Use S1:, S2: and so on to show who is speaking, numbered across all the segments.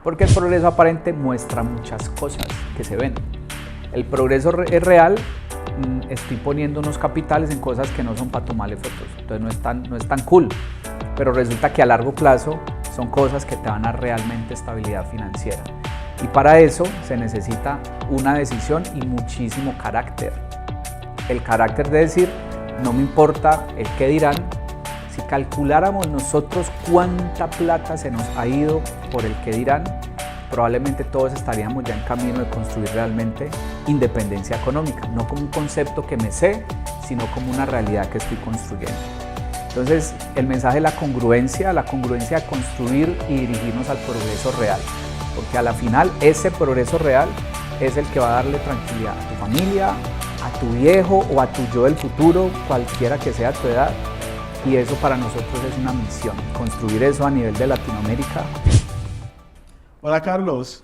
S1: Porque el progreso aparente muestra muchas cosas que se ven. El progreso es real, estoy poniendo unos capitales en cosas que no son para tomarle fotos, entonces no es tan cool, pero resulta que a largo plazo son cosas que te dan a realmente estabilidad financiera. Y para eso se necesita una decisión y muchísimo carácter. El carácter de decir, no me importa el qué dirán. Si calculáramos nosotros cuánta plata se nos ha ido por el qué dirán, probablemente todos estaríamos ya en camino de construir realmente independencia económica, no como un concepto que me sé, sino como una realidad que estoy construyendo. Entonces, el mensaje es la congruencia de construir y dirigirnos al progreso real, porque a la final ese progreso real es el que va a darle tranquilidad a tu familia, a tu viejo o a tu yo del futuro, cualquiera que sea tu edad. Y eso para nosotros es una misión, construir eso a nivel de Latinoamérica.
S2: Hola Carlos,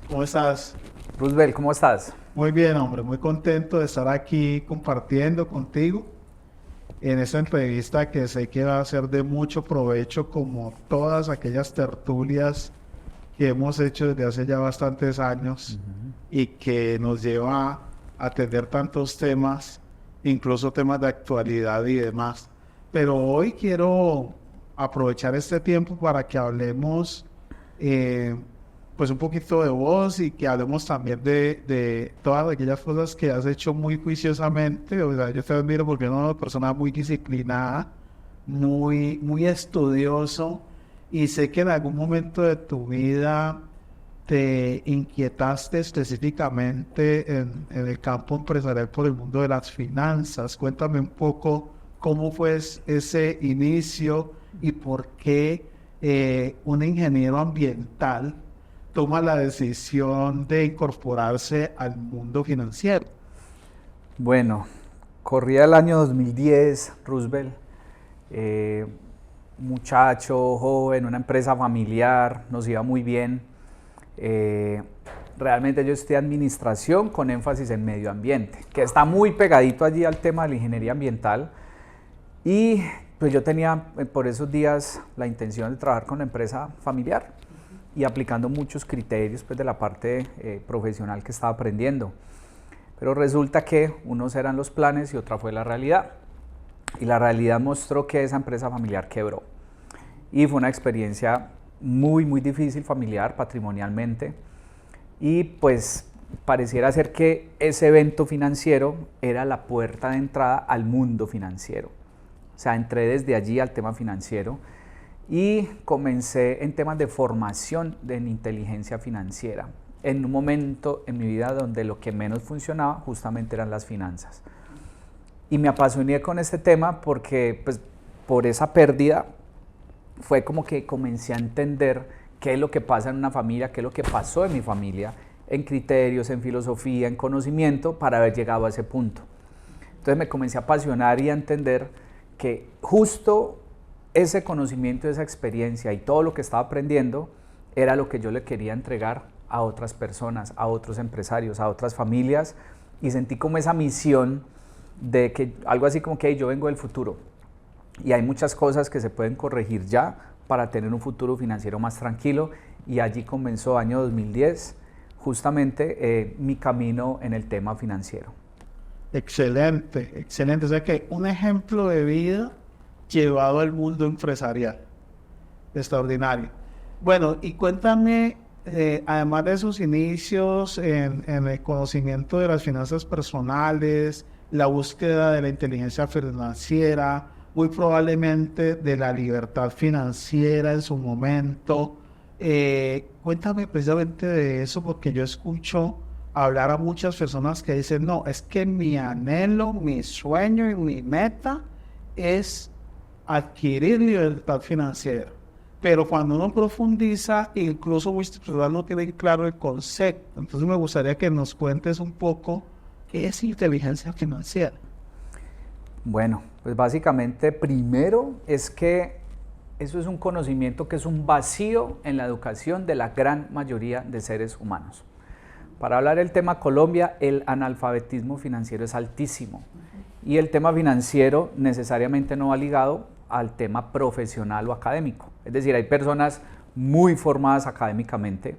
S2: ¿cómo estás?
S1: Roosevelt, ¿cómo estás?
S2: Muy bien, hombre, muy contento de estar aquí compartiendo contigo en esta entrevista que sé que va a ser de mucho provecho, como todas aquellas tertulias que hemos hecho desde hace ya bastantes años y que nos lleva a atender tantos temas, incluso temas de actualidad y demás. Pero hoy quiero aprovechar este tiempo para que hablemos pues un poquito de vos y que hablemos también de todas aquellas cosas que has hecho muy juiciosamente. O sea, yo te admiro porque eres una persona muy disciplinada, muy estudioso, y sé que en algún momento de tu vida te inquietaste específicamente en el campo empresarial por el mundo de las finanzas. Cuéntame un poco cómo fue ese inicio y por qué un ingeniero ambiental toma la decisión de incorporarse al mundo financiero.
S1: Bueno, corría el año 2010, Roosevelt, muchacho, joven, una empresa familiar, nos iba muy bien. Realmente yo estudié administración con énfasis en medio ambiente, que está muy pegadito allí al tema de la ingeniería ambiental. Y pues yo tenía por esos días la intención de trabajar con la empresa familiar y aplicando muchos criterios pues, de la parte profesional que estaba aprendiendo. Pero resulta que unos eran los planes y otra fue la realidad. Y la realidad mostró que esa empresa familiar quebró. Y fue una experiencia muy difícil familiar, patrimonialmente. Y pues pareciera ser que ese evento financiero era la puerta de entrada al mundo financiero. O sea, entré desde allí al tema financiero y comencé en temas de formación en inteligencia financiera, en un momento en mi vida donde lo que menos funcionaba justamente eran las finanzas. Y me apasioné con este tema porque pues, por esa pérdida fue como que comencé a entender qué es lo que pasa en una familia, qué es lo que pasó en mi familia, en criterios, en filosofía, en conocimiento, para haber llegado a ese punto. Entonces me comencé a apasionar y a entender que justo ese conocimiento, esa experiencia y todo lo que estaba aprendiendo era lo que yo le quería entregar a otras personas, a otros empresarios, a otras familias, y sentí como esa misión de que algo así como que yo vengo del futuro y hay muchas cosas que se pueden corregir ya para tener un futuro financiero más tranquilo, y allí comenzó año 2010 justamente mi camino en el tema financiero.
S2: Excelente, excelente. O sea que un ejemplo de vida llevado al mundo empresarial. Extraordinario. Bueno, y cuéntame, además de esos inicios en el conocimiento de las finanzas personales, la búsqueda de la inteligencia financiera, muy probablemente de la libertad financiera en su momento, cuéntame precisamente de eso, porque yo escucho hablar a muchas personas que dicen, no, es que mi anhelo, mi sueño y mi meta es adquirir libertad financiera. Pero cuando uno profundiza, incluso muchas personas no tienen claro el concepto. Entonces me gustaría que nos cuentes un poco qué es inteligencia financiera.
S1: Bueno, pues básicamente primero es que eso es un conocimiento que es un vacío en la educación de la gran mayoría de seres humanos. Para hablar del tema Colombia, el analfabetismo financiero es altísimo y el tema financiero necesariamente no va ligado al tema profesional o académico. Es decir, hay personas muy formadas académicamente,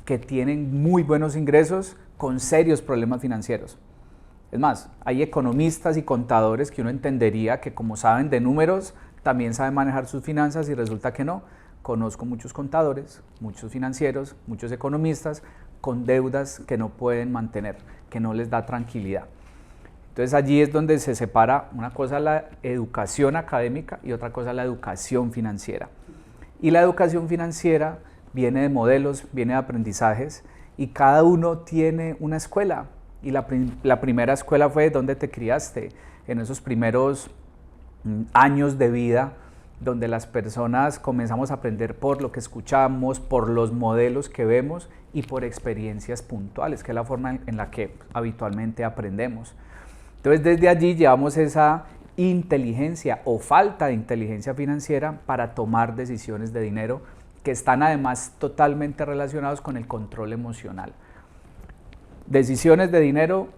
S1: que tienen muy buenos ingresos con serios problemas financieros. Es más, hay economistas y contadores que uno entendería que como saben de números, también saben manejar sus finanzas y resulta que no. Conozco muchos contadores, muchos financieros, muchos economistas con deudas que no pueden mantener, que no les da tranquilidad. Entonces allí es donde se separa una cosa la educación académica y otra cosa la educación financiera. Y la educación financiera viene de modelos, viene de aprendizajes y cada uno tiene una escuela. Y la primera escuela fue donde te criaste, en esos primeros años de vida, donde las personas comenzamos a aprender por lo que escuchamos, por los modelos que vemos y por experiencias puntuales, que es la forma en la que habitualmente aprendemos. Entonces desde allí llevamos esa inteligencia o falta de inteligencia financiera para tomar decisiones de dinero que están además totalmente relacionados con el control emocional. Decisiones de dinero,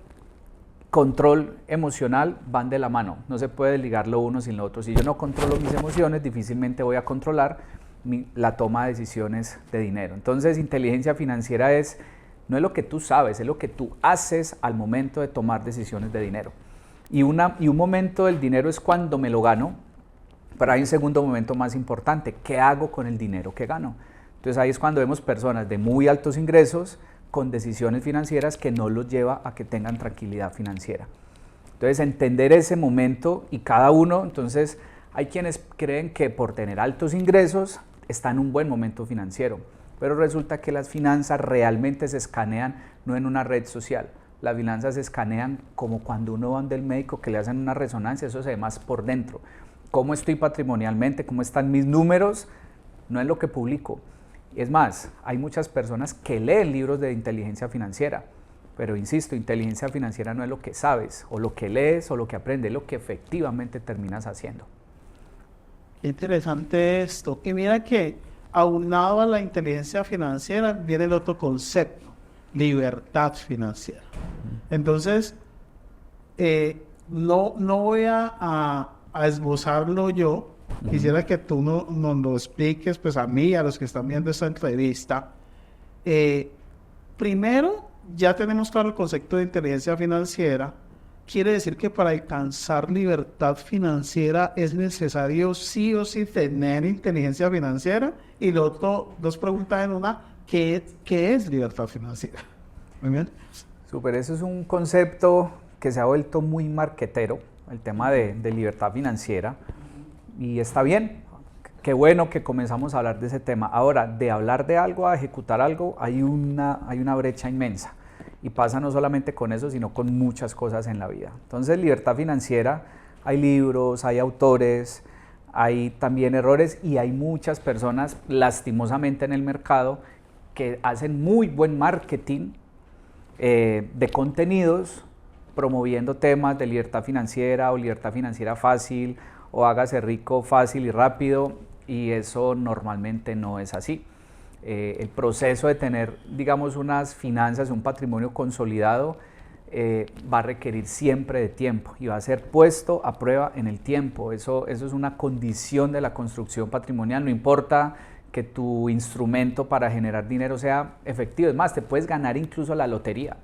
S1: control emocional van de la mano, no se puede ligar lo uno sin lo otro. Si yo no controlo mis emociones, difícilmente voy a controlar la toma de decisiones de dinero. Entonces, inteligencia financiera no es lo que tú sabes, es lo que tú haces al momento de tomar decisiones de dinero. Y un momento del dinero es cuando me lo gano, pero hay un segundo momento más importante, ¿qué hago con el dinero que gano? Entonces ahí es cuando vemos personas de muy altos ingresos con decisiones financieras que no los lleva a que tengan tranquilidad financiera. Entonces entender ese momento y cada uno, entonces hay quienes creen que por tener altos ingresos está en un buen momento financiero, pero resulta que las finanzas realmente se escanean no en una red social, las finanzas se escanean como cuando uno va del médico que le hacen una resonancia, eso se ve más por dentro. ¿Cómo estoy patrimonialmente? ¿Cómo están mis números? No es lo que publico. Es más, hay muchas personas que leen libros de inteligencia financiera, pero insisto, inteligencia financiera no es lo que sabes, o lo que lees, o lo que aprendes, es lo que efectivamente terminas haciendo.
S2: Qué interesante esto. Y mira que aunado a la inteligencia financiera viene el otro concepto, libertad financiera. Entonces, no voy a esbozarlo yo. Quisiera que tú nos lo expliques, pues a mí y a los que están viendo esta entrevista. Primero, ya tenemos claro el concepto de inteligencia financiera. Quiere decir que para alcanzar libertad financiera es necesario sí o sí tener inteligencia financiera. Y lo otro, dos preguntas en una, ¿qué es libertad financiera? Muy bien.
S1: Súper, eso es un concepto que se ha vuelto muy marquetero, el tema de libertad financiera. Y está bien, qué bueno que comenzamos a hablar de ese tema. Ahora, de hablar de algo a ejecutar algo, hay una brecha inmensa. Y pasa no solamente con eso, sino con muchas cosas en la vida. Entonces, libertad financiera, hay libros, hay autores, hay también errores y hay muchas personas, lastimosamente en el mercado, que hacen muy buen marketing de contenidos, promoviendo temas de libertad financiera o libertad financiera fácil, o hágase rico fácil y rápido, y eso normalmente no es así. El proceso de tener, digamos, unas finanzas, un patrimonio consolidado, va a requerir siempre de tiempo y va a ser puesto a prueba en el tiempo. Eso es una condición de la construcción patrimonial, no importa que tu instrumento para generar dinero sea efectivo, es más, te puedes ganar incluso la lotería,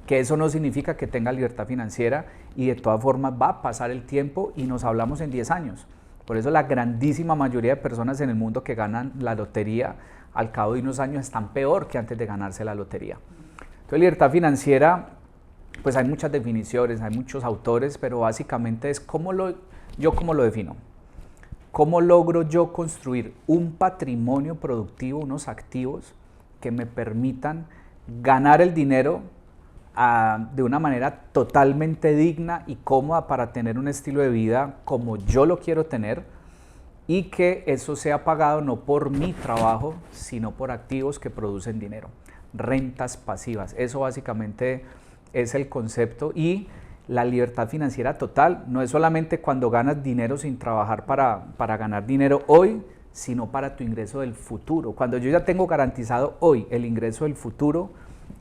S1: que eso no significa que tenga libertad financiera y de todas formas va a pasar el tiempo y nos hablamos en 10 años. Por eso la grandísima mayoría de personas en el mundo que ganan la lotería al cabo de unos años están peor que antes de ganarse la lotería. Entonces, libertad financiera, pues hay muchas definiciones, hay muchos autores, pero básicamente es cómo lo defino. ¿Cómo logro yo construir un patrimonio productivo, unos activos que me permitan ganar el dinero de una manera totalmente digna y cómoda para tener un estilo de vida como yo lo quiero tener y que eso sea pagado no por mi trabajo, sino por activos que producen dinero, rentas pasivas? Eso básicamente es el concepto. Y la libertad financiera total no es solamente cuando ganas dinero sin trabajar para ganar dinero hoy, sino para tu ingreso del futuro. Cuando yo ya tengo garantizado hoy el ingreso del futuro,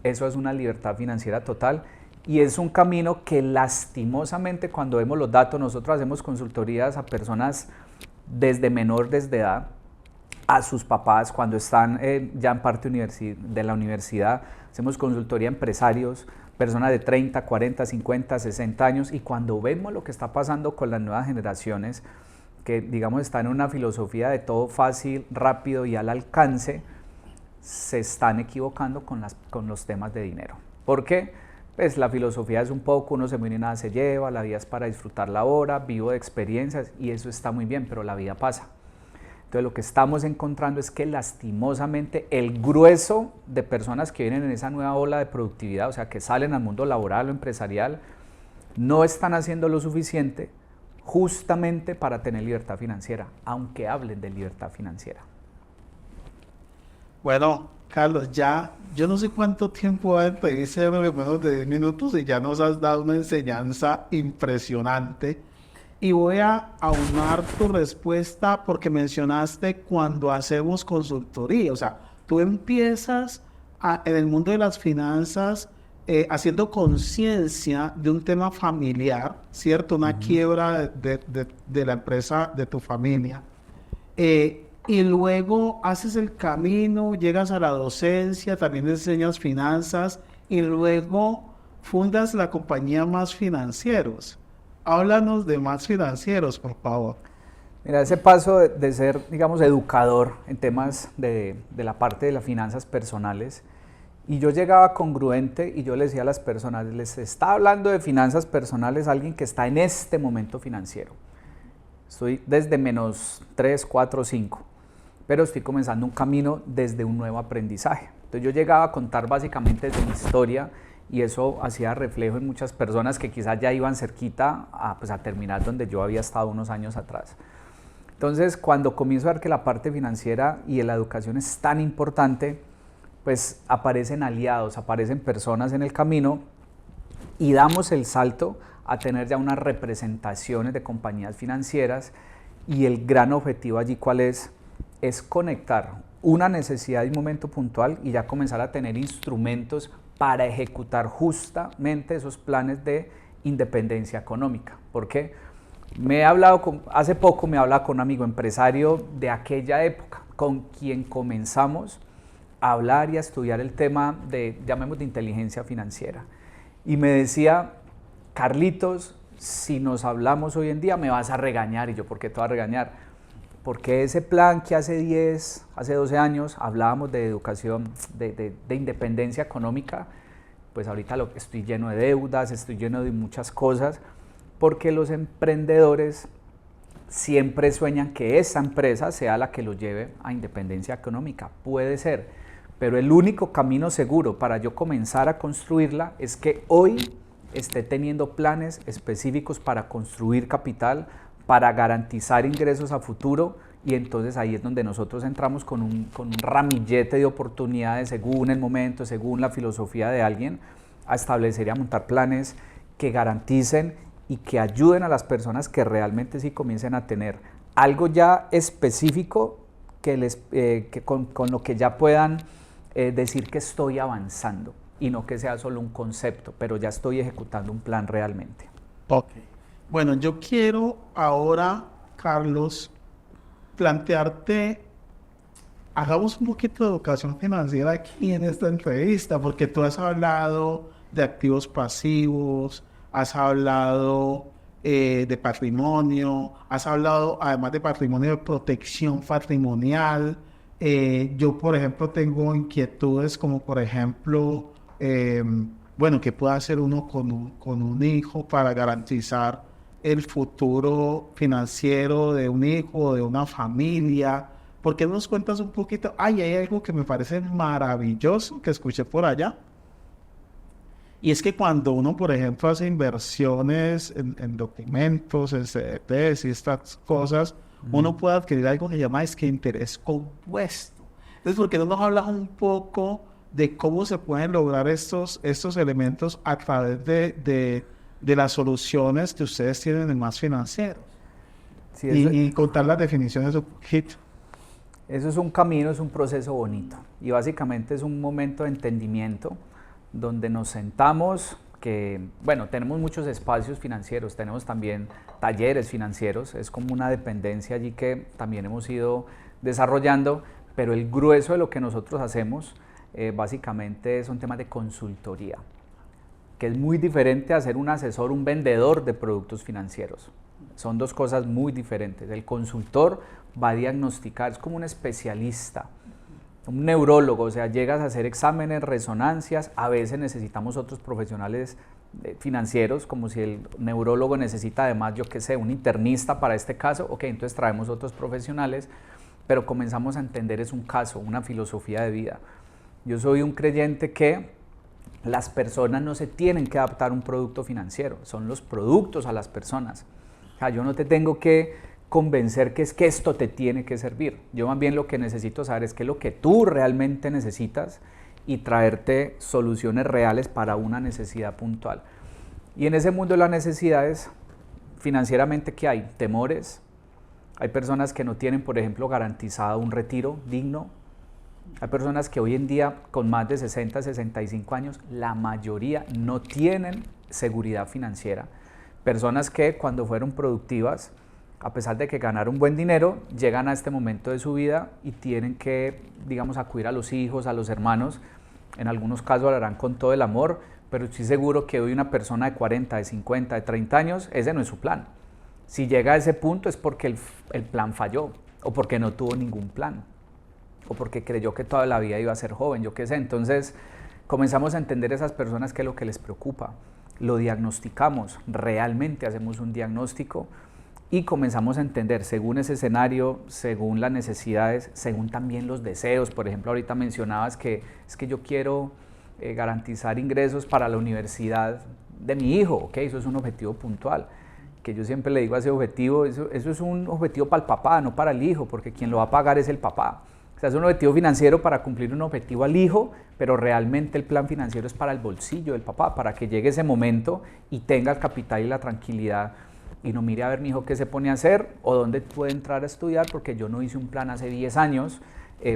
S1: eso es una libertad financiera total y es un camino que lastimosamente cuando vemos los datos, nosotros hacemos consultorías a personas desde edad a sus papás cuando están ya en parte de la universidad. Hacemos consultoría a empresarios, personas de 30, 40, 50, 60 años, y cuando vemos lo que está pasando con las nuevas generaciones, que digamos están en una filosofía de todo fácil, rápido y al alcance, se están equivocando con los temas de dinero. ¿Por qué? Pues la filosofía es un poco, uno se muere y nada se lleva, la vida es para disfrutarla ahora, vivo de experiencias, y eso está muy bien, pero la vida pasa. Entonces lo que estamos encontrando es que lastimosamente el grueso de personas que vienen en esa nueva ola de productividad, o sea que salen al mundo laboral o empresarial, no están haciendo lo suficiente justamente para tener libertad financiera, aunque hablen de libertad financiera.
S2: Bueno, Carlos, ya yo no sé cuánto tiempo va a entrevistar, menos de 10 minutos, y ya nos has dado una enseñanza impresionante. Y voy a aunar tu respuesta porque mencionaste cuando hacemos consultoría. O sea, tú empiezas en el mundo de las finanzas haciendo conciencia de un tema familiar, ¿cierto? Una quiebra de la empresa, de tu familia. Y luego haces el camino, llegas a la docencia, también enseñas finanzas y luego fundas la compañía Más Financieros. Háblanos de Más Financieros, por favor.
S1: Mira, ese paso de ser, digamos, educador en temas de la parte de las finanzas personales, y yo llegaba congruente y yo le decía a las personas, les está hablando de finanzas personales alguien que está en este momento financiero. Estoy desde -3, 4, 5, pero estoy comenzando un camino desde un nuevo aprendizaje. Entonces yo llegaba a contar básicamente de mi historia, y eso hacía reflejo en muchas personas que quizás ya iban cerquita a terminar donde yo había estado unos años atrás. Entonces, cuando comienzo a ver que la parte financiera y la educación es tan importante, pues aparecen aliados, aparecen personas en el camino, y damos el salto a tener ya unas representaciones de compañías financieras, y el gran objetivo allí, ¿cuál es? Es conectar una necesidad y un momento puntual y ya comenzar a tener instrumentos para ejecutar justamente esos planes de independencia económica. ¿Por qué? Hace poco me hablaba con un amigo empresario de aquella época, con quien comenzamos a hablar y a estudiar el tema de, llamemos, de inteligencia financiera. Y me decía, Carlitos, si nos hablamos hoy en día me vas a regañar. Y yo, ¿por qué te vas a regañar? Porque ese plan que hace 12 años hablábamos de educación, de independencia económica, pues ahorita estoy lleno de deudas, estoy lleno de muchas cosas, porque los emprendedores siempre sueñan que esa empresa sea la que los lleve a independencia económica. Puede ser, pero el único camino seguro para yo comenzar a construirla es que hoy esté teniendo planes específicos para construir capital, para garantizar ingresos a futuro, y entonces ahí es donde nosotros entramos con un ramillete de oportunidades según el momento, según la filosofía de alguien, a establecer y a montar planes que garanticen y que ayuden a las personas que realmente sí comiencen a tener algo ya específico con lo que ya puedan decir que estoy avanzando, y no que sea solo un concepto, pero ya estoy ejecutando un plan realmente.
S2: Ok. Bueno, yo quiero ahora, Carlos, plantearte, hagamos un poquito de educación financiera aquí en esta entrevista, porque tú has hablado de activos pasivos, has hablado de patrimonio, has hablado además de patrimonio, de protección patrimonial. Yo, por ejemplo, tengo inquietudes como, por ejemplo, ¿qué puede hacer uno con un hijo para garantizar el futuro financiero de un hijo o de una familia? ¿Por qué no nos cuentas un poquito? Hay algo que me parece maravilloso que escuché por allá. Y es que cuando uno, por ejemplo, hace inversiones en documentos, en CDTs y estas cosas, uno puede adquirir algo que se llama interés compuesto. Entonces, ¿por qué no nos hablas un poco de cómo se pueden lograr estos elementos a través de las soluciones que ustedes tienen en Más Financieros? Sí, y contar las definiciones un poquito.
S1: Eso es un camino, es un proceso bonito, y básicamente es un momento de entendimiento donde nos sentamos, tenemos muchos espacios financieros, tenemos también talleres financieros, es como una dependencia allí que también hemos ido desarrollando, pero el grueso de lo que nosotros hacemos básicamente son temas de consultoría, que es muy diferente a ser un asesor, un vendedor de productos financieros. Son dos cosas muy diferentes. El consultor va a diagnosticar, es como un especialista, un neurólogo, o sea, llegas a hacer exámenes, resonancias, a veces necesitamos otros profesionales financieros, como si el neurólogo necesita además, yo qué sé, un internista para este caso, ok, entonces traemos otros profesionales, pero comenzamos a entender es un caso, una filosofía de vida. Yo soy un creyente que las personas no se tienen que adaptar a un producto financiero, son los productos a las personas. O sea, yo no te tengo que convencer que es que esto te tiene que servir. Yo más bien lo que necesito saber es qué es lo que tú realmente necesitas y traerte soluciones reales para una necesidad puntual. Y en ese mundo de las necesidades, financieramente, ¿qué hay? Temores. Hay personas que no tienen, por ejemplo, garantizado un retiro digno. Hay personas que hoy en día, con más de 60, 65 años, la mayoría no tienen seguridad financiera. Personas que cuando fueron productivas, a pesar de que ganaron buen dinero, llegan a este momento de su vida y tienen que, digamos, acudir a los hijos, a los hermanos. En algunos casos lo harán con todo el amor, pero estoy seguro que hoy una persona de 40, de 50, de 30 años, ese no es su plan. Si llega a ese punto es porque el plan falló, o porque no tuvo ningún plan, o porque creyó que toda la vida iba a ser joven, yo qué sé. Entonces comenzamos a entender a esas personas qué es lo que les preocupa, lo diagnosticamos, realmente hacemos un diagnóstico y comenzamos a entender según ese escenario, según las necesidades, según también los deseos. Por ejemplo, ahorita mencionabas que es que yo quiero garantizar ingresos para la universidad de mi hijo, ok, eso es un objetivo puntual. Que yo siempre le digo a ese objetivo, eso es un objetivo para el papá, no para el hijo, porque quien lo va a pagar es el papá. O sea, es un objetivo financiero para cumplir un objetivo al hijo, pero realmente el plan financiero es para el bolsillo del papá, para que llegue ese momento y tenga el capital y la tranquilidad y no mire a ver mi hijo qué se pone a hacer o dónde puede entrar a estudiar, porque yo no hice un plan hace 10 años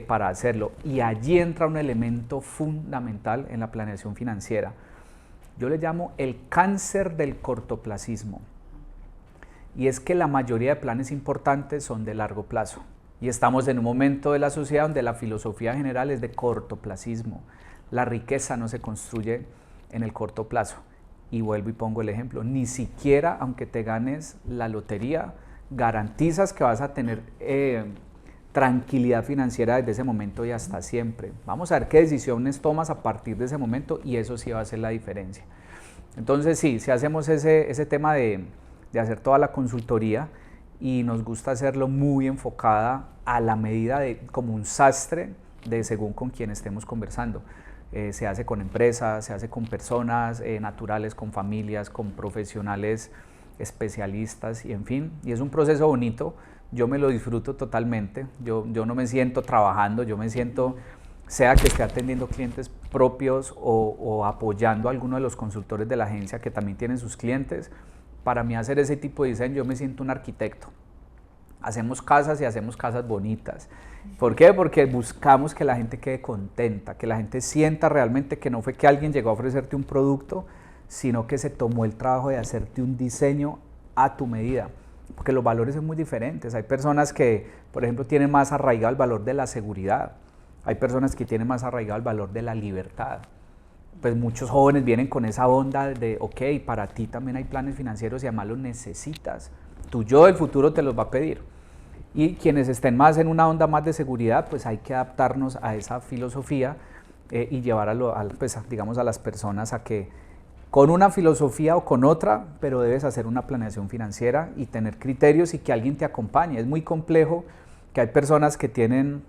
S1: para hacerlo. Y allí entra un elemento fundamental en la planeación financiera. Yo le llamo el cáncer del cortoplacismo. Y es que la mayoría de planes importantes son de largo plazo. Y estamos en un momento de la sociedad donde la filosofía general es de cortoplacismo. La riqueza no se construye en el corto plazo. Y vuelvo y pongo el ejemplo, ni siquiera aunque te ganes la lotería, garantizas que vas a tener tranquilidad financiera desde ese momento y hasta siempre. Vamos a ver qué decisiones tomas a partir de ese momento y eso sí va a hacer la diferencia. Entonces sí, si hacemos ese tema de hacer toda la consultoría y nos gusta hacerlo muy enfocada a la medida de como un sastre de según con quien estemos conversando. Se hace con empresas, se hace con personas naturales, con familias, con profesionales especialistas y en fin, y es un proceso bonito, yo me lo disfruto totalmente, yo no me siento trabajando, yo me siento, sea que esté atendiendo clientes propios o apoyando a alguno de los consultores de la agencia que también tienen sus clientes. Para mí hacer ese tipo de diseño, yo me siento un arquitecto. Hacemos casas y hacemos casas bonitas. ¿Por qué? Porque buscamos que la gente quede contenta, que la gente sienta realmente que no fue que alguien llegó a ofrecerte un producto, sino que se tomó el trabajo de hacerte un diseño a tu medida. Porque los valores son muy diferentes. Hay personas que, por ejemplo, tienen más arraigado el valor de la seguridad. Hay personas que tienen más arraigado el valor de la libertad. Pues muchos jóvenes vienen con esa onda de, ok, para ti también hay planes financieros y además los necesitas. Tu yo del futuro te los va a pedir. Y quienes estén más en una onda más de seguridad, pues hay que adaptarnos a esa filosofía y llevar pues, digamos, a las personas a que con una filosofía o con otra, pero debes hacer una planeación financiera y tener criterios y que alguien te acompañe. Es muy complejo que hay personas que tienen,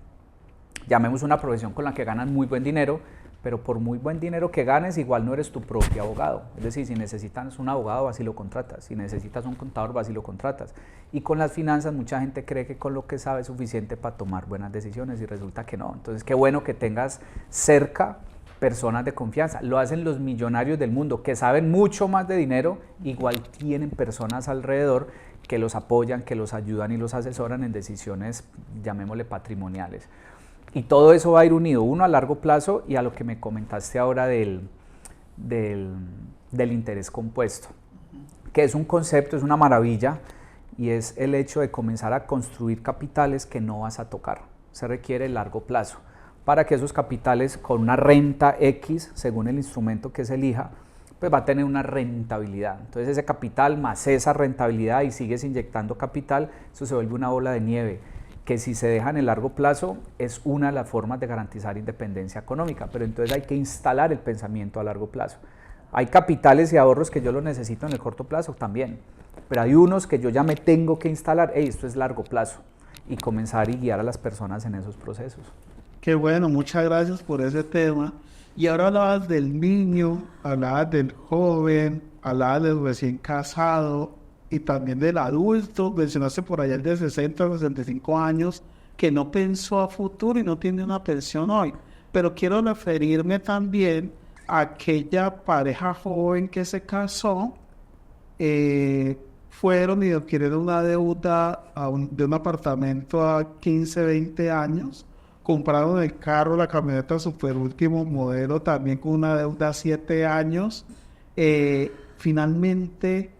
S1: llamemos una profesión con la que ganan muy buen dinero, pero por muy buen dinero que ganes, igual no eres tu propio abogado. Es decir, si necesitas un abogado, vas y lo contratas. Si necesitas un contador, vas y lo contratas. Y con las finanzas, mucha gente cree que con lo que sabe es suficiente para tomar buenas decisiones y resulta que no. Entonces, qué bueno que tengas cerca personas de confianza. Lo hacen los millonarios del mundo, que saben mucho más de dinero, igual tienen personas alrededor que los apoyan, que los ayudan y los asesoran en decisiones, llamémosle patrimoniales. Y todo eso va a ir unido, uno a largo plazo y a lo que me comentaste ahora del interés compuesto, que es un concepto, es una maravilla, y es el hecho de comenzar a construir capitales que no vas a tocar. Se requiere largo plazo para que esos capitales con una renta X, según el instrumento que se elija, pues va a tener una rentabilidad. Entonces ese capital más esa rentabilidad y sigues inyectando capital, eso se vuelve una bola de nieve, que si se deja en el largo plazo es una de las formas de garantizar independencia económica, pero entonces hay que instalar el pensamiento a largo plazo. Hay capitales y ahorros que yo los necesito en el corto plazo también, pero hay unos que yo ya me tengo que instalar, esto es largo plazo, y comenzar y guiar a las personas en esos procesos.
S2: Qué bueno, muchas gracias por ese tema. Y ahora hablabas del niño, hablabas del joven, hablabas del recién casado y también del adulto. Mencionaste por allá el de 60 o 65 años que no pensó a futuro y no tiene una pensión hoy. Pero quiero referirme también a aquella pareja joven que se casó, fueron y adquirieron una deuda de un apartamento a 15, 20 años. Compraron el carro, la camioneta super último modelo, también con una deuda a 7 años. Finalmente,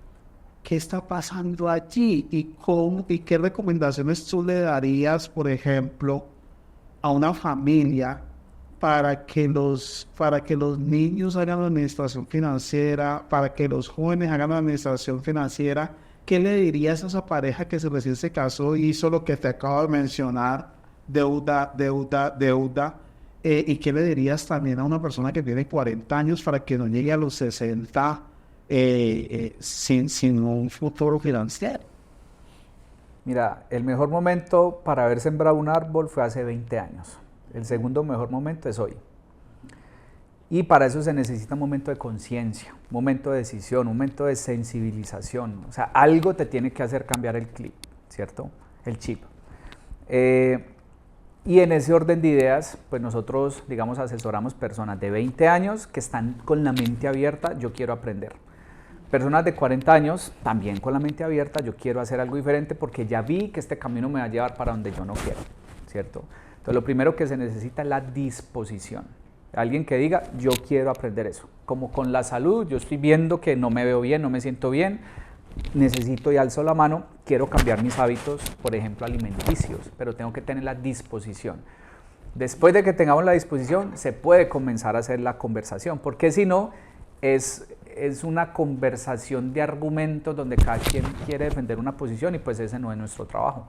S2: ¿qué está pasando allí? ¿Y qué recomendaciones tú le darías, por ejemplo, a una familia para que los niños hagan administración financiera, para que los jóvenes hagan administración financiera? ¿Qué le dirías a esa pareja que recién se casó y hizo lo que te acabo de mencionar? Deuda. ¿Y qué le dirías también a una persona que tiene 40 años para que no llegue a los 60 sin un futuro financiero?
S1: Mira, el mejor momento para haber sembrado un árbol fue hace 20 años. El segundo mejor momento es hoy. Y para eso se necesita un momento de conciencia, un momento de decisión, un momento de sensibilización. O sea, algo te tiene que hacer cambiar el clip, ¿cierto? El chip. Y en ese orden de ideas, pues nosotros, digamos, asesoramos personas de 20 años que están con la mente abierta, yo quiero aprender. Personas de 40 años, también con la mente abierta, yo quiero hacer algo diferente porque ya vi que este camino me va a llevar para donde yo no quiero, ¿cierto? Entonces, lo primero que se necesita es la disposición. Alguien que diga, yo quiero aprender eso. Como con la salud, yo estoy viendo que no me veo bien, no me siento bien, necesito y alzo la mano, quiero cambiar mis hábitos, por ejemplo, alimenticios, pero tengo que tener la disposición. Después de que tengamos la disposición, se puede comenzar a hacer la conversación, porque si no, es una conversación de argumentos donde cada quien quiere defender una posición y pues ese no es nuestro trabajo.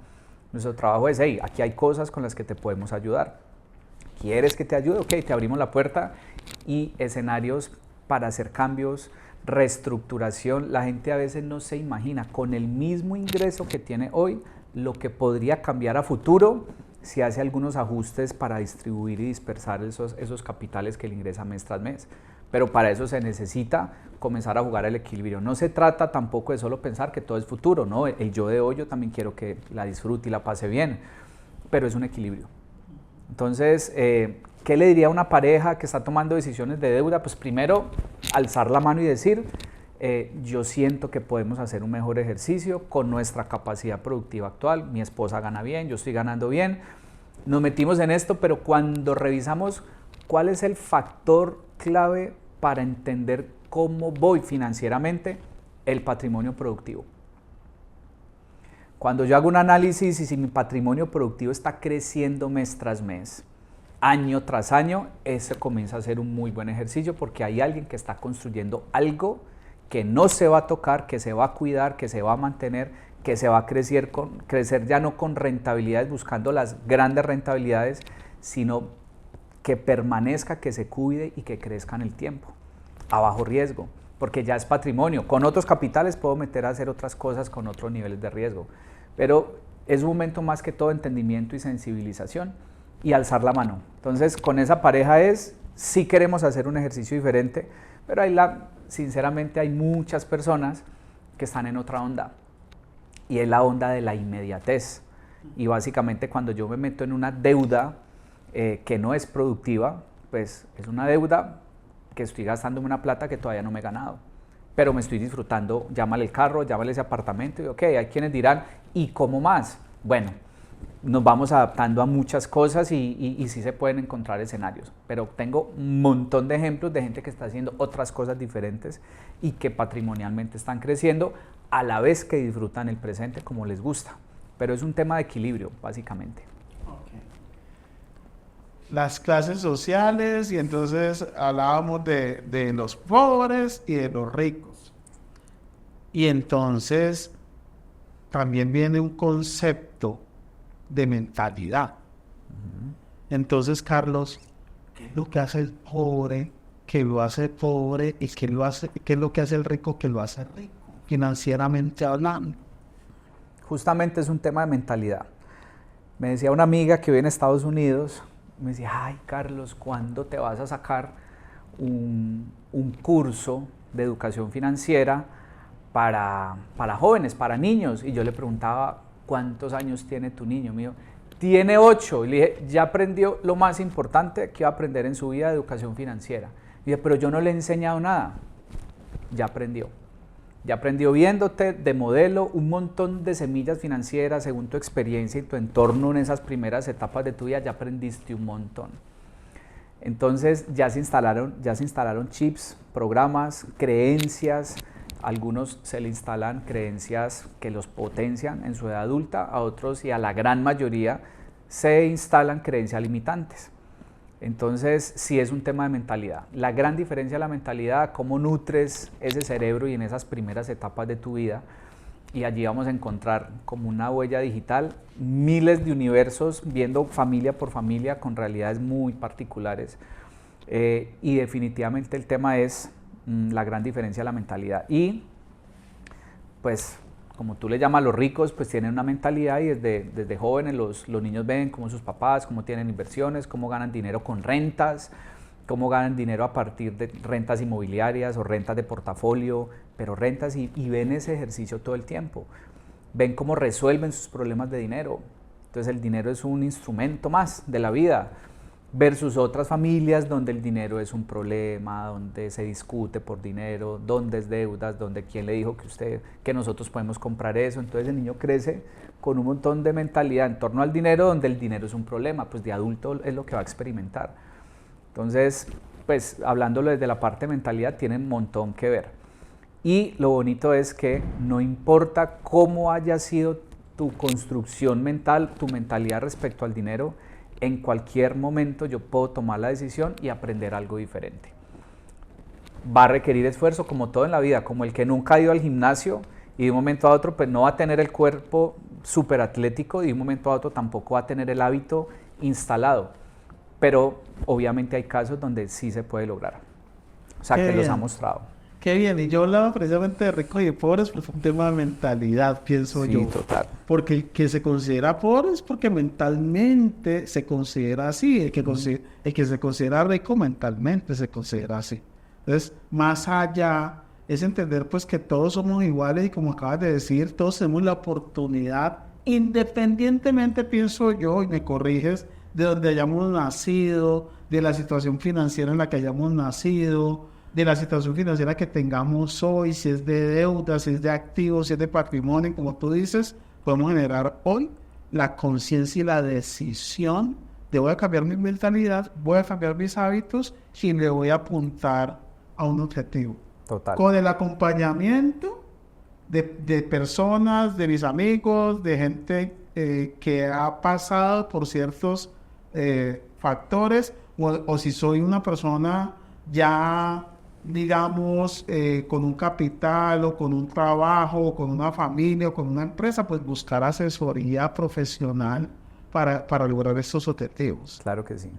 S1: Nuestro trabajo es, hey, aquí hay cosas con las que te podemos ayudar. ¿Quieres que te ayude? Ok, te abrimos la puerta y escenarios para hacer cambios, reestructuración. La gente a veces no se imagina con el mismo ingreso que tiene hoy lo que podría cambiar a futuro si hace algunos ajustes para distribuir y dispersar esos capitales que le ingresa mes tras mes. Pero para eso se necesita comenzar a jugar el equilibrio. No se trata tampoco de solo pensar que todo es futuro, ¿no? El yo de hoy yo también quiero que la disfrute y la pase bien, pero es un equilibrio. Entonces, ¿qué le diría a una pareja que está tomando decisiones de deuda? Pues primero, alzar la mano y decir, yo siento que podemos hacer un mejor ejercicio con nuestra capacidad productiva actual. Mi esposa gana bien, yo estoy ganando bien. Nos metimos en esto, pero cuando revisamos cuál es el factor clave para entender cómo voy financieramente, el patrimonio productivo. Cuando yo hago un análisis y si mi patrimonio productivo está creciendo mes tras mes, año tras año, ese comienza a ser un muy buen ejercicio porque hay alguien que está construyendo algo que no se va a tocar, que se va a cuidar, que se va a mantener, que se va a crecer ya no con rentabilidades, buscando las grandes rentabilidades, sino que permanezca, que se cuide y que crezca en el tiempo, a bajo riesgo, porque ya es patrimonio. Con otros capitales puedo meter a hacer otras cosas con otros niveles de riesgo, pero es un momento más que todo entendimiento y sensibilización y alzar la mano. Entonces, con esa pareja sí queremos hacer un ejercicio diferente, pero sinceramente hay muchas personas que están en otra onda, y es la onda de la inmediatez. Y básicamente cuando yo me meto en una deuda que no es productiva, pues es una deuda que estoy gastándome una plata que todavía no me he ganado, pero me estoy disfrutando, llámale el carro, llámale ese apartamento, y ok, hay quienes dirán, ¿y cómo más? Bueno, nos vamos adaptando a muchas cosas y sí se pueden encontrar escenarios, pero tengo un montón de ejemplos de gente que está haciendo otras cosas diferentes y que patrimonialmente están creciendo a la vez que disfrutan el presente como les gusta. Pero es un tema de equilibrio, básicamente.
S2: Okay. Las clases sociales, y entonces hablábamos de los pobres y de los ricos. Y entonces también viene un concepto de mentalidad. Entonces, Carlos, ¿qué es lo que hace el pobre que lo hace pobre y qué es lo que hace el rico que lo hace rico, financieramente hablando?
S1: Justamente es un tema de mentalidad. Me decía una amiga que vive en Estados Unidos, me decía, ay Carlos, ¿cuándo te vas a sacar un curso de educación financiera para jóvenes, para niños? Y yo le preguntaba, ¿cuántos años tiene tu niño mío? Tiene 8. Y le dije, ya aprendió lo más importante que iba a aprender en su vida de educación financiera. Y dije, pero yo no le he enseñado nada. Ya aprendió. Ya aprendió viéndote de modelo un montón de semillas financieras según tu experiencia y tu entorno en esas primeras etapas de tu vida, ya aprendiste un montón. Entonces ya se instalaron chips, programas, creencias. Algunos se le instalan creencias que los potencian en su edad adulta, a otros y a la gran mayoría se instalan creencias limitantes. Entonces sí es un tema de mentalidad. La gran diferencia de la mentalidad, cómo nutres ese cerebro y en esas primeras etapas de tu vida, y allí vamos a encontrar como una huella digital miles de universos viendo familia por familia con realidades muy particulares, y definitivamente el tema es la gran diferencia de la mentalidad. Y pues como tú le llamas, los ricos pues tienen una mentalidad y desde jóvenes los niños ven cómo sus papás, cómo tienen inversiones, cómo ganan dinero con rentas, cómo ganan dinero a partir de rentas inmobiliarias o rentas de portafolio, pero rentas y ven ese ejercicio todo el tiempo. Ven cómo resuelven sus problemas de dinero. Entonces el dinero es un instrumento más de la vida, versus otras familias donde el dinero es un problema, donde se discute por dinero, donde es deudas, donde quién le dijo que nosotros podemos comprar eso. Entonces el niño crece con un montón de mentalidad en torno al dinero, donde el dinero es un problema, pues de adulto es lo que va a experimentar. Entonces, pues hablándolo desde la parte de mentalidad, tiene un montón que ver. Y lo bonito es que no importa cómo haya sido tu construcción mental, tu mentalidad respecto al dinero, en cualquier momento yo puedo tomar la decisión y aprender algo diferente. Va a requerir esfuerzo como todo en la vida, como el que nunca ha ido al gimnasio y de un momento a otro pues no va a tener el cuerpo súper atlético y de un momento a otro tampoco va a tener el hábito instalado. Pero obviamente hay casos donde sí se puede lograr. O sea, que los ha mostrado.
S2: Qué bien, y yo hablaba precisamente de ricos y de pobres, pero fue un tema de mentalidad, pienso yo.
S1: Sí, total.
S2: Porque el que se considera pobre es porque mentalmente se considera así, el que se considera rico mentalmente se considera así. Entonces, más allá, es entender pues que todos somos iguales y como acabas de decir, todos tenemos la oportunidad, independientemente, pienso yo, y me corriges, de donde hayamos nacido, de la situación financiera en la que hayamos nacido, de la situación financiera que tengamos hoy, si es de deuda, si es de activos, si es de patrimonio, como tú dices, podemos generar hoy la conciencia y la decisión de voy a cambiar mi mentalidad, voy a cambiar mis hábitos y le voy a apuntar a un objetivo.
S1: Total.
S2: Con el acompañamiento de personas, de mis amigos, de gente que ha pasado por ciertos factores, o si soy una persona ya digamos, con un capital o con un trabajo o con una familia o con una empresa, pues buscar asesoría profesional para lograr estos objetivos.
S1: Claro que sí.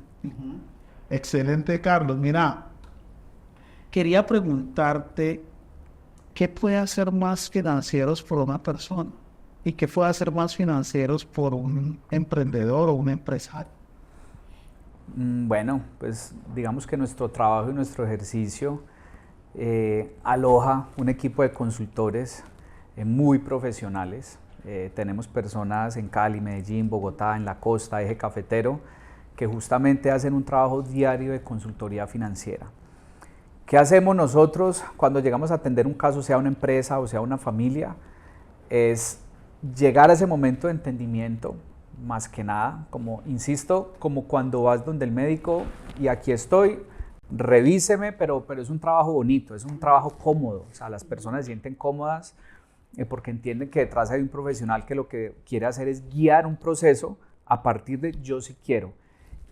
S2: Excelente, Carlos. Mira, quería preguntarte, ¿qué puede hacer más financieros por una persona? ¿Y qué puede hacer más financieros por un emprendedor o un empresario?
S1: Bueno, pues digamos que nuestro trabajo y nuestro ejercicio aloja un equipo de consultores muy profesionales. Tenemos personas en Cali, Medellín, Bogotá, en la costa, eje cafetero, que justamente hacen un trabajo diario de consultoría financiera. ¿Qué hacemos nosotros cuando llegamos a atender un caso, sea una empresa o sea una familia? Es llegar a ese momento de entendimiento, más que nada, como insisto, como cuando vas donde el médico y aquí estoy, revíseme, pero es un trabajo bonito, es un trabajo cómodo, o sea, las personas se sienten cómodas porque entienden que detrás hay un profesional que lo que quiere hacer es guiar un proceso a partir de yo sí quiero.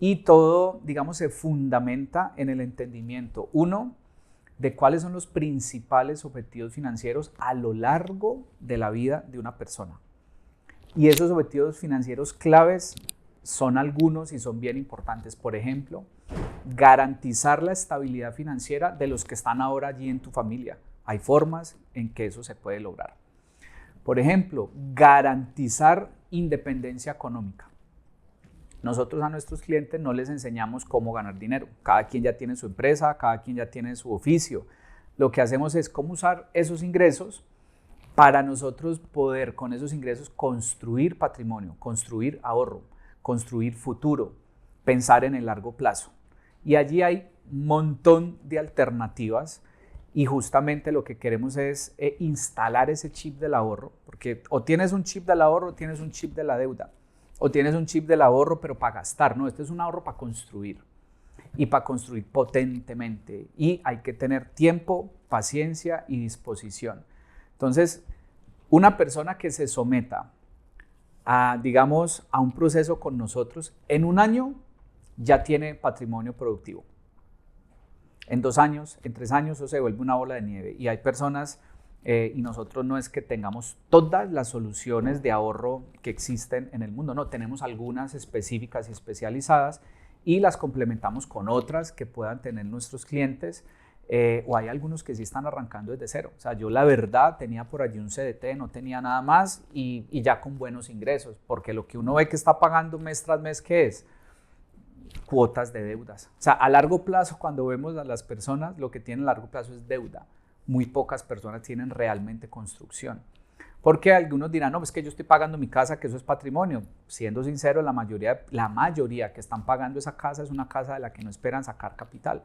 S1: Y todo, digamos, se fundamenta en el entendimiento, uno, de cuáles son los principales objetivos financieros a lo largo de la vida de una persona. Y esos objetivos financieros claves son algunos y son bien importantes. Por ejemplo, garantizar la estabilidad financiera de los que están ahora allí en tu familia. Hay formas en que eso se puede lograr. Por ejemplo, garantizar independencia económica. Nosotros a nuestros clientes no les enseñamos cómo ganar dinero. Cada quien ya tiene su empresa, cada quien ya tiene su oficio. Lo que hacemos es cómo usar esos ingresos para nosotros poder con esos ingresos construir patrimonio, construir ahorro, construir futuro, pensar en el largo plazo. Y allí hay un montón de alternativas y justamente lo que queremos es instalar ese chip del ahorro, porque o tienes un chip del ahorro o tienes un chip de la deuda, o tienes un chip del ahorro pero para gastar, no, este es un ahorro para construir y para construir potentemente y hay que tener tiempo, paciencia y disposición. Entonces, una persona que se someta a, digamos, a un proceso con nosotros, en un año ya tiene patrimonio productivo. En 2 años, en 3 años, eso se vuelve una bola de nieve. Y hay personas, y nosotros no es que tengamos todas las soluciones de ahorro que existen en el mundo, no, tenemos algunas específicas y especializadas y las complementamos con otras que puedan tener nuestros clientes. O hay algunos que sí están arrancando desde cero. O sea, yo la verdad tenía por allí un CDT, no tenía nada más y ya con buenos ingresos, porque lo que uno ve que está pagando mes tras mes, ¿qué es? Cuotas de deudas. O sea, a largo plazo, cuando vemos a las personas, lo que tienen a largo plazo es deuda. Muy pocas personas tienen realmente construcción. Porque algunos dirán, no, es que yo estoy pagando mi casa, que eso es patrimonio. Siendo sincero, la mayoría que están pagando esa casa es una casa de la que no esperan sacar capital.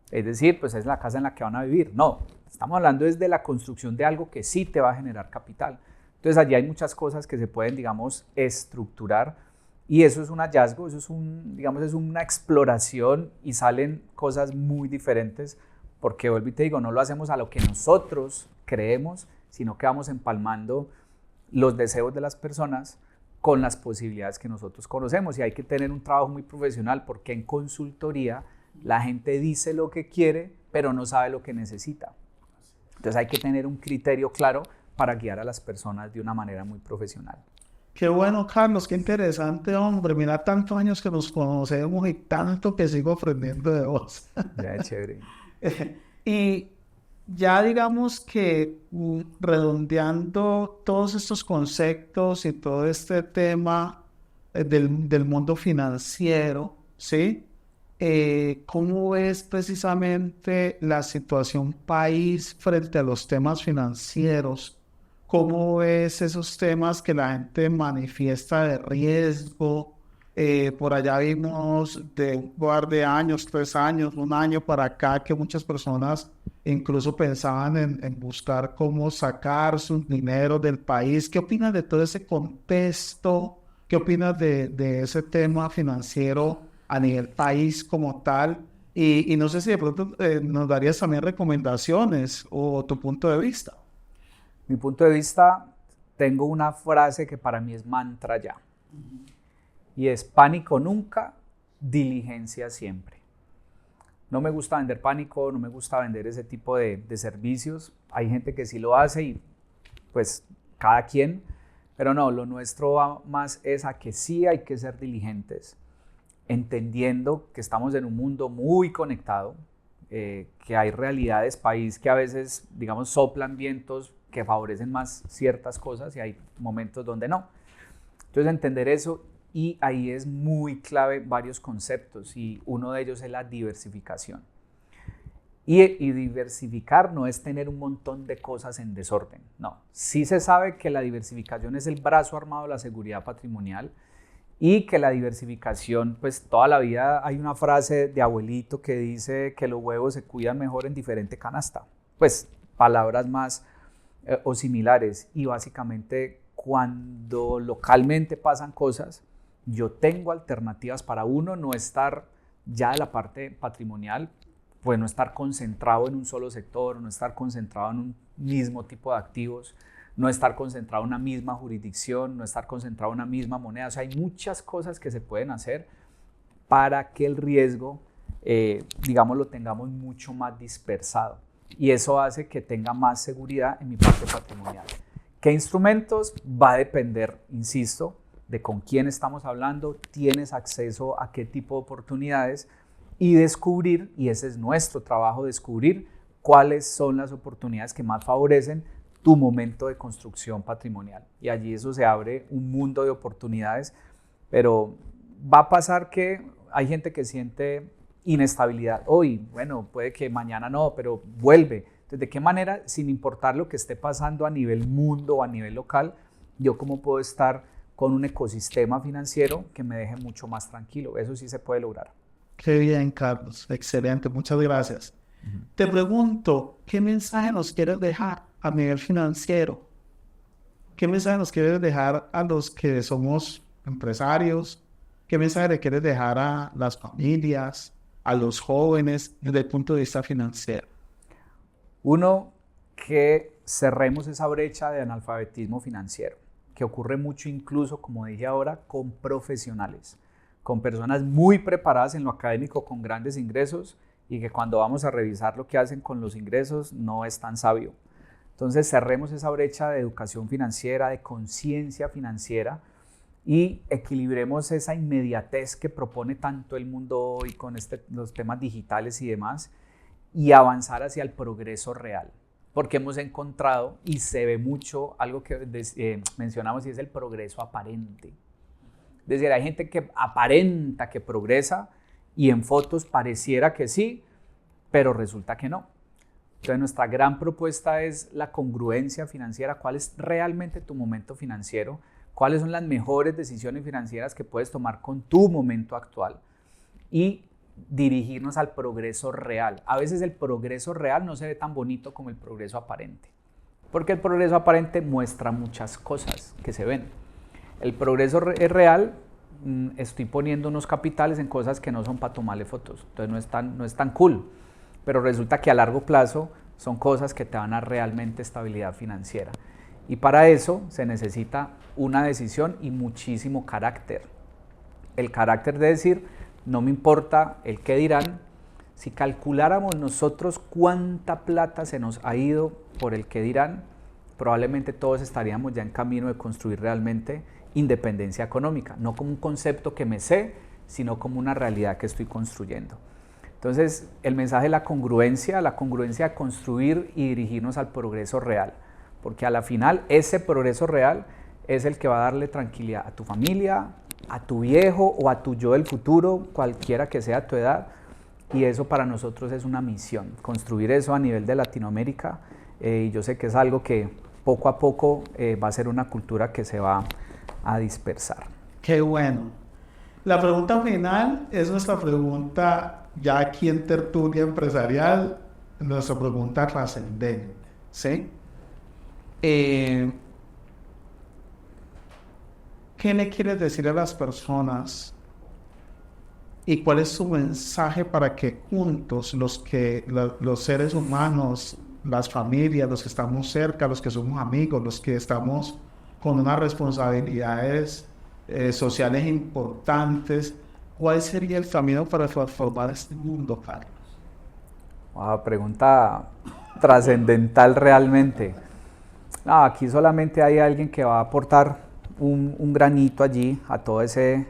S1: Es decir, pues es la casa en la que van a vivir. No, estamos hablando desde la construcción de algo que sí te va a generar capital. Entonces allí hay muchas cosas que se pueden, digamos, estructurar y eso es un hallazgo, eso es digamos, es una exploración y salen cosas muy diferentes porque, vuelvo y te digo, no lo hacemos a lo que nosotros creemos, sino que vamos empalmando los deseos de las personas con las posibilidades que nosotros conocemos y hay que tener un trabajo muy profesional porque en consultoría la gente dice lo que quiere, pero no sabe lo que necesita. Entonces hay que tener un criterio claro para guiar a las personas de una manera muy profesional.
S2: Qué bueno, Carlos, qué interesante, hombre. Mira, tantos años que nos conocemos y tanto que sigo aprendiendo de vos.
S1: Ya es chévere.
S2: Y ya digamos que redondeando todos estos conceptos y todo este tema del mundo financiero, ¿sí? ¿Cómo es precisamente la situación país frente a los temas financieros? ¿Cómo ves esos temas que la gente manifiesta de riesgo? Por allá vimos de un par de años, 3 años, 1 año para acá, que muchas personas incluso pensaban en buscar cómo sacar su dinero del país. ¿Qué opinas de todo ese contexto? ¿Qué opinas de ese tema financiero a nivel país como tal? Y no sé si de pronto nos darías también recomendaciones o tu punto de vista.
S1: Mi punto de vista, tengo una frase que para mí es mantra ya. Y es pánico nunca, diligencia siempre. No me gusta vender pánico, no me gusta vender ese tipo de servicios. Hay gente que sí lo hace y pues cada quien, pero no, lo nuestro va más es a que sí hay que ser diligentes, entendiendo que estamos en un mundo muy conectado, que hay realidades país que a veces, digamos, soplan vientos que favorecen más ciertas cosas y hay momentos donde no. Entonces entender eso y ahí es muy clave varios conceptos y uno de ellos es la diversificación. Y diversificar no es tener un montón de cosas en desorden, no. Sí se sabe que la diversificación es el brazo armado de la seguridad patrimonial y que la diversificación, pues toda la vida hay una frase de abuelito que dice que los huevos se cuidan mejor en diferente canasta. Pues palabras más o similares y básicamente cuando localmente pasan cosas, yo tengo alternativas para uno no estar ya de la parte patrimonial pues no estar concentrado en un solo sector, no estar concentrado en un mismo tipo de activos, no estar concentrado en una misma jurisdicción, no estar concentrado en una misma moneda. O sea, hay muchas cosas que se pueden hacer para que el riesgo, digamos, lo tengamos mucho más dispersado. Y eso hace que tenga más seguridad en mi parte patrimonial. ¿Qué instrumentos? Va a depender, insisto, de con quién estamos hablando, tienes acceso a qué tipo de oportunidades y descubrir, y ese es nuestro trabajo, descubrir cuáles son las oportunidades que más favorecen tu momento de construcción patrimonial. Y allí eso se abre un mundo de oportunidades, pero va a pasar que hay gente que siente inestabilidad. Hoy, bueno, puede que mañana no, pero vuelve. Entonces, ¿de qué manera, sin importar lo que esté pasando a nivel mundo o a nivel local, yo cómo puedo estar con un ecosistema financiero que me deje mucho más tranquilo? Eso sí se puede lograr.
S2: Qué bien, Carlos. Excelente. Muchas gracias. Te pregunto, ¿qué mensaje nos quieres dejar a nivel financiero? ¿Qué mensaje nos quieres dejar a los que somos empresarios? ¿Qué mensaje le quieres dejar a las familias, a los jóvenes desde el punto de vista financiero?
S1: Uno, que cerremos esa brecha de analfabetismo financiero, que ocurre mucho incluso, como dije ahora, con profesionales, con personas muy preparadas en lo académico, con grandes ingresos, y que cuando vamos a revisar lo que hacen con los ingresos no es tan sabio. Entonces cerremos esa brecha de educación financiera, de conciencia financiera, y equilibremos esa inmediatez que propone tanto el mundo hoy con los temas digitales y demás, y avanzar hacia el progreso real. Porque hemos encontrado, y se ve mucho, algo que mencionamos, y es el progreso aparente. Es decir, hay gente que aparenta que progresa y en fotos pareciera que sí, pero resulta que no. Entonces nuestra gran propuesta es la congruencia financiera. ¿Cuál es realmente tu momento financiero? ¿Cuáles son las mejores decisiones financieras que puedes tomar con tu momento actual? Y dirigirnos al progreso real. A veces el progreso real no se ve tan bonito como el progreso aparente, porque el progreso aparente muestra muchas cosas que se ven. El progreso es real, estoy poniendo unos capitales en cosas que no son para tomarle fotos, entonces no es tan cool, pero resulta que a largo plazo son cosas que te dan a realmente estabilidad financiera. Y para eso se necesita una decisión y muchísimo carácter. El carácter de decir, no me importa el qué dirán. Si calculáramos nosotros cuánta plata se nos ha ido por el qué dirán, probablemente todos estaríamos ya en camino de construir realmente independencia económica, no como un concepto que me sé, sino como una realidad que estoy construyendo. Entonces, el mensaje es la congruencia de construir y dirigirnos al progreso real, porque a la final ese progreso real es el que va a darle tranquilidad a tu familia, a tu viejo o a tu yo del futuro, cualquiera que sea tu edad, y eso para nosotros es una misión, construir eso a nivel de Latinoamérica, y yo sé que es algo que poco a poco va a ser una cultura que se va a dispersar.
S2: Qué bueno. La pregunta final es nuestra pregunta ya aquí en Tertulia Empresarial, nuestra pregunta trascendente, ¿sí? ¿Qué le quieres decir a las personas y cuál es su mensaje para que juntos los seres humanos, las familias, los que estamos cerca, los que somos amigos, los que estamos con unas responsabilidades sociales importantes, cuál sería el camino para transformar este mundo, Carlos?
S1: Wow, pregunta trascendental realmente. No, aquí solamente hay alguien que va a aportar un granito allí a todo este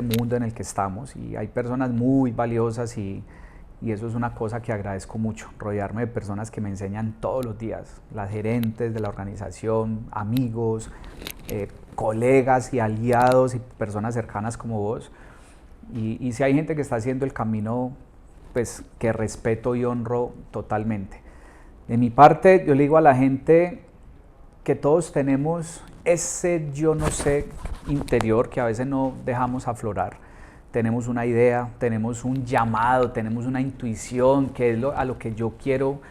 S1: mundo en el que estamos, y hay personas muy valiosas y eso es una cosa que agradezco mucho, rodearme de personas que me enseñan todos los días, las gerentes de la organización, amigos, colegas y aliados y personas cercanas como vos, y si hay gente que está haciendo el camino, pues que respeto y honro totalmente. De mi parte, yo le digo a la gente que todos tenemos ese yo no sé interior que a veces no dejamos aflorar. Tenemos una idea, tenemos un llamado, tenemos una intuición, que es a lo que yo quiero,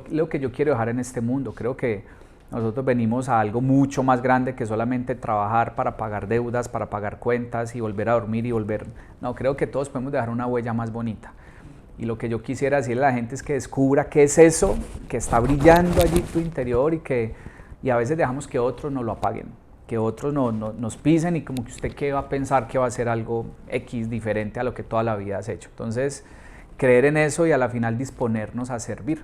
S1: lo que yo quiero dejar en este mundo. Creo que Nosotros venimos a algo mucho más grande que solamente trabajar para pagar deudas, para pagar cuentas y volver a dormir y volver. No, creo que todos podemos dejar una huella más bonita. Y lo que yo quisiera decirle a la gente es que descubra qué es eso que está brillando allí en tu interior y a veces dejamos que otros nos lo apaguen, que otros nos pisen y como que usted qué va a pensar que va a hacer algo X diferente a lo que toda la vida has hecho. Entonces, creer en eso y a la final disponernos a servir.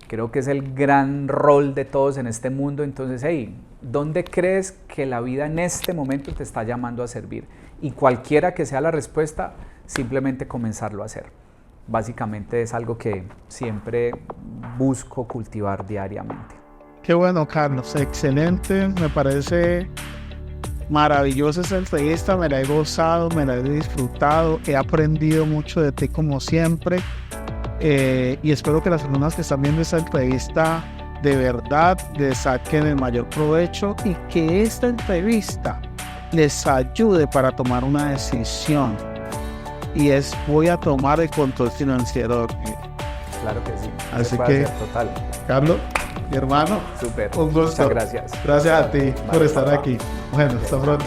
S1: Creo que es el gran rol de todos en este mundo. Entonces, hey, ¿dónde crees que la vida en este momento te está llamando a servir? Y cualquiera que sea la respuesta, simplemente comenzarlo a hacer. Básicamente es algo que siempre busco cultivar diariamente.
S2: Qué bueno, Carlos, excelente, me parece maravillosa esa entrevista, me la he gozado, me la he disfrutado, he aprendido mucho de ti como siempre. Y espero que las personas que están viendo esta entrevista de verdad les saquen el mayor provecho y que esta entrevista les ayude para tomar una decisión, y es: voy a tomar el control financiero.
S1: Claro que sí.
S2: Así que,
S1: total.
S2: Carlos, mi hermano,
S1: Súper.
S2: un gusto.
S1: Muchas gracias.
S2: Gracias a ti por estar aquí. Bueno, hasta pronto.